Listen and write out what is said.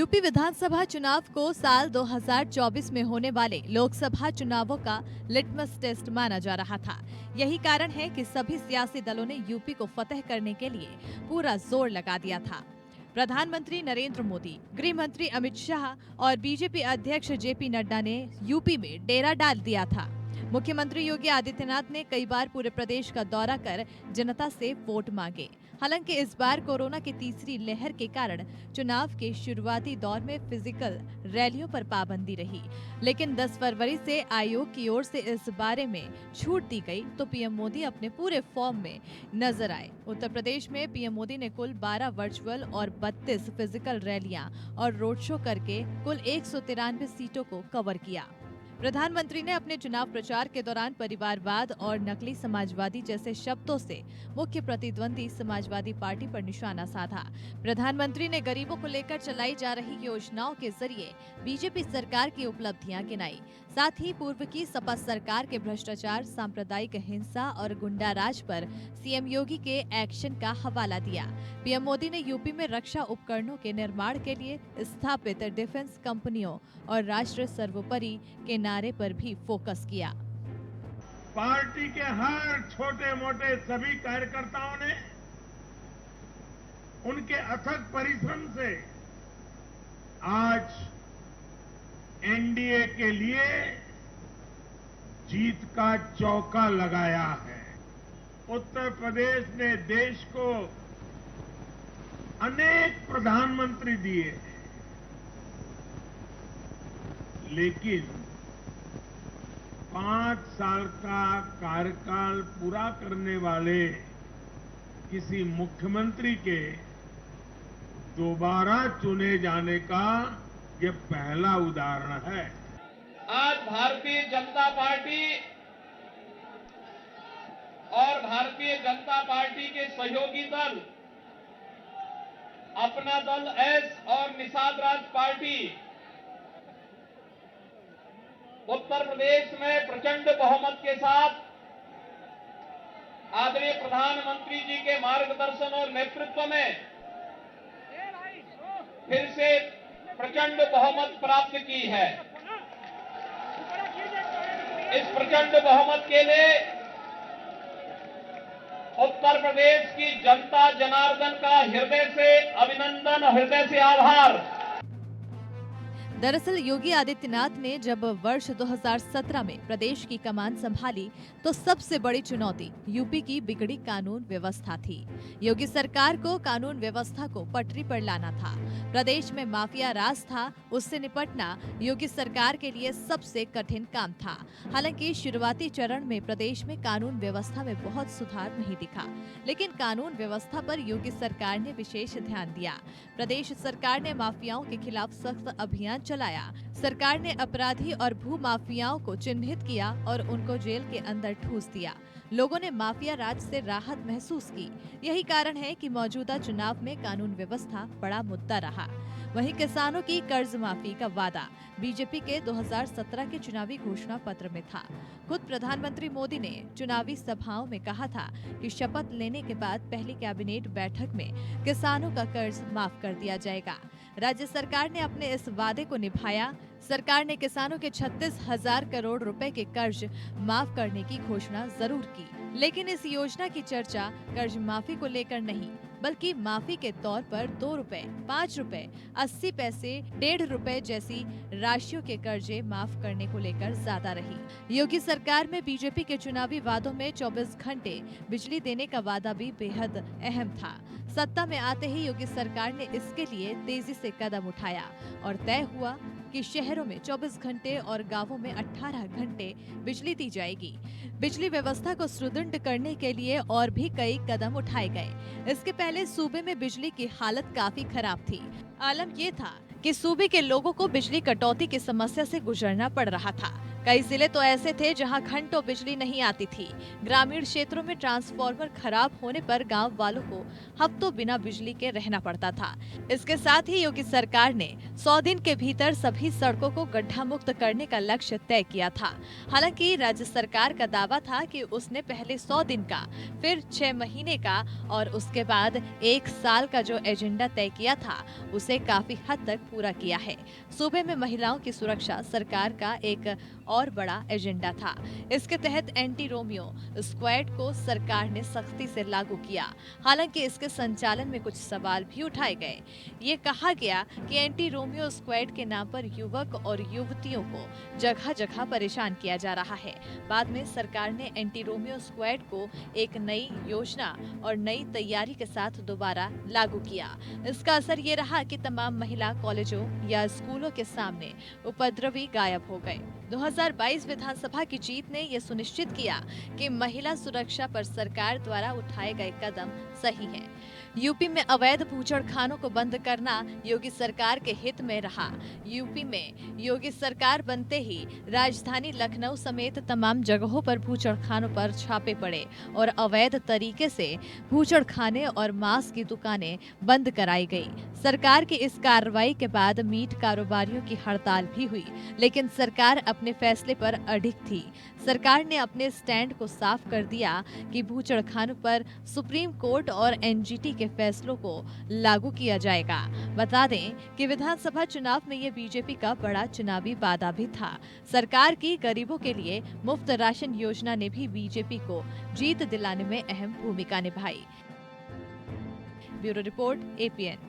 UP विधानसभा चुनाव को साल 2024 में होने वाले लोकसभा चुनावों का लिटमस टेस्ट माना जा रहा था। यही कारण है कि सभी सियासी दलों ने यूपी को फतेह करने के लिए पूरा जोर लगा दिया था। प्रधानमंत्री नरेंद्र मोदी, गृह मंत्री अमित शाह और बीजेपी अध्यक्ष जेपी नड्डा ने यूपी में डेरा डाल दिया था। मुख्यमंत्री योगी आदित्यनाथ ने कई बार पूरे प्रदेश का दौरा कर जनता से वोट मांगे। हालांकि इस बार कोरोना की तीसरी लहर के कारण चुनाव के शुरुआती दौर में फिजिकल रैलियों पर पाबंदी रही, लेकिन 10 फरवरी से आयोग की ओर से इस बारे में छूट दी गई तो पीएम मोदी अपने पूरे फॉर्म में नजर आए। उत्तर प्रदेश में पीएम मोदी ने कुल 12 वर्चुअल और 32 फिजिकल रैलियां और रोड शो करके कुल 193 सीटों को कवर किया। प्रधानमंत्री ने अपने चुनाव प्रचार के दौरान परिवारवाद और नकली समाजवादी जैसे शब्दों से मुख्य प्रतिद्वंदी समाजवादी पार्टी पर निशाना साधा। प्रधानमंत्री ने गरीबों को लेकर चलाई जा रही योजनाओं के जरिए बीजेपी सरकार की उपलब्धियां गिनाई। साथ ही पूर्व की सपा सरकार के भ्रष्टाचार, सांप्रदायिक हिंसा और गुंडाराज पर सीएम योगी के एक्शन का हवाला दिया। पीएम मोदी ने यूपी में रक्षा उपकरणों के निर्माण के लिए स्थापित डिफेंस कंपनियों और राष्ट्र सर्वोपरि के नारे पर भी फोकस किया। पार्टी के हर छोटे मोटे सभी कार्यकर्ताओं ने उनके अथक परिश्रम से आज एनडीए के लिए जीत का चौका लगाया है। उत्तर प्रदेश ने देश को अनेक प्रधानमंत्री दिए, लेकिन 5 साल का कार्यकाल पूरा करने वाले किसी मुख्यमंत्री के दोबारा चुने जाने का ये पहला उदाहरण है। आज भारतीय जनता पार्टी और भारतीय जनता पार्टी के सहयोगी दल, अपना दल एस और निषाद राज पार्टी उत्तर प्रदेश में प्रचंड बहुमत के साथ आदरणीय प्रधानमंत्री जी के मार्गदर्शन और नेतृत्व में फिर से प्रचंड बहुमत प्राप्त की है। इस प्रचंड बहुमत के लिए उत्तर प्रदेश की जनता जनार्दन का हृदय से अभिनंदन, हृदय से आभार। दरअसल योगी आदित्यनाथ ने जब वर्ष 2017 में प्रदेश की कमान संभाली तो सबसे बड़ी चुनौती यूपी की बिगड़ी कानून व्यवस्था थी। योगी सरकार को कानून व्यवस्था को पटरी पर लाना था। प्रदेश में माफिया राज था, उससे निपटना योगी सरकार के लिए सबसे कठिन काम था। हालांकि शुरुआती चरण में प्रदेश में कानून व्यवस्था में बहुत सुधार नहीं दिखा, लेकिन कानून व्यवस्था पर योगी सरकार ने विशेष ध्यान दिया। प्रदेश सरकार ने माफियाओं के खिलाफ सख्त अभियान चलाया। सरकार ने अपराधी और भू माफियाओं को चिन्हित किया और उनको जेल के अंदर ठूस दिया। लोगों ने माफिया राज से राहत महसूस की। यही कारण है कि मौजूदा चुनाव में कानून व्यवस्था बड़ा मुद्दा रहा। वहीं किसानों की कर्ज माफी का वादा बीजेपी के 2017 के चुनावी घोषणा पत्र में था। खुद प्रधानमंत्री मोदी ने चुनावी सभाओं में कहा था कि शपथ लेने के बाद पहली कैबिनेट बैठक में किसानों का कर्ज माफ कर दिया जाएगा। राज्य सरकार ने अपने इस वादे को निभाया। सरकार ने किसानों के 36,000 करोड़ रुपए के कर्ज माफ करने की घोषणा जरूर की, लेकिन इस योजना की चर्चा कर्ज माफी को लेकर नहीं, बल्कि माफी के तौर पर 2 रुपए, 5 रुपए, 80 पैसे, 1.5 रुपए जैसी राशियों के कर्जे माफ करने को लेकर ज्यादा रही। योगी सरकार में बीजेपी के चुनावी वादों में 24 घंटे बिजली देने का वादा भी बेहद अहम था। सत्ता में आते ही योगी सरकार ने इसके लिए तेजी से कदम उठाया और तय हुआ कि शहरों में 24 घंटे और गांवों में 18 घंटे बिजली दी जाएगी। बिजली व्यवस्था को सुदृढ़ करने के लिए और भी कई कदम उठाए गए। इसके पहले सूबे में बिजली की हालत काफी खराब थी। आलम ये था कि सूबे के लोगों को बिजली कटौती की समस्या से गुजरना पड़ रहा था। कई जिले तो ऐसे थे जहां घंटों बिजली नहीं आती थी। ग्रामीण क्षेत्रों में ट्रांसफार्मर खराब होने पर गांव वालों को हफ्तों बिना बिजली के रहना पड़ता था। इसके साथ ही योगी सरकार ने 100 दिन के भीतर सभी सड़कों को गड्ढा मुक्त करने का लक्ष्य तय किया था। हालांकि राज्य सरकार का दावा था कि उसने पहले 100 दिन का, फिर 6 महीने का और उसके बाद 1 साल का जो एजेंडा तय किया था उसे काफी हद तक पूरा किया है। सूबे में महिलाओं की सुरक्षा सरकार का एक और बड़ा एजेंडा था। इसके तहत एंटी रोमियो स्क्वाड को सरकार ने सख्ती से लागू किया। हालांकि इसके संचालन में कुछ सवाल भी उठाए गए। ये कहा गया कि एंटी रोमियो स्क्वाड के नाम पर युवक और युवतियों को जगह जगह परेशान किया जा रहा है। बाद में सरकार ने एंटी रोमियो स्क्वाड को एक नई योजना और नई तैयारी के साथ दोबारा लागू किया। इसका असर ये रहा कि तमाम महिला कॉलेजों या स्कूलों के सामने उपद्रवी गायब हो गए। 2022 विधानसभा की जीत ने यह सुनिश्चित किया कि महिला सुरक्षा पर सरकार द्वारा उठाए गए कदम सही हैं। यूपी में अवैध बूचड़खानों को बंद करना योगी सरकार के हित में रहा। यूपी में योगी सरकार बनते ही राजधानी लखनऊ समेत तमाम जगहों पर बूचड़खानों पर छापे पड़े और अवैध तरीके से बूचड़खाने और मांस की दुकानें बंद कराई गई। सरकार की इस कार्रवाई के बाद मीट कारोबारियों की हड़ताल भी हुई, लेकिन सरकार अपने फैसले पर अडिग थी। सरकार ने अपने स्टैंड को साफ कर दिया कि बूचड़खानों पर सुप्रीम कोर्ट और एनजीटी के फैसलों को लागू किया जाएगा। बता दें कि विधानसभा चुनाव में ये बीजेपी का बड़ा चुनावी वादा भी था। सरकार की गरीबों के लिए मुफ्त राशन योजना ने भी बीजेपी को जीत दिलाने में अहम भूमिका निभाई। Bureau report, APN।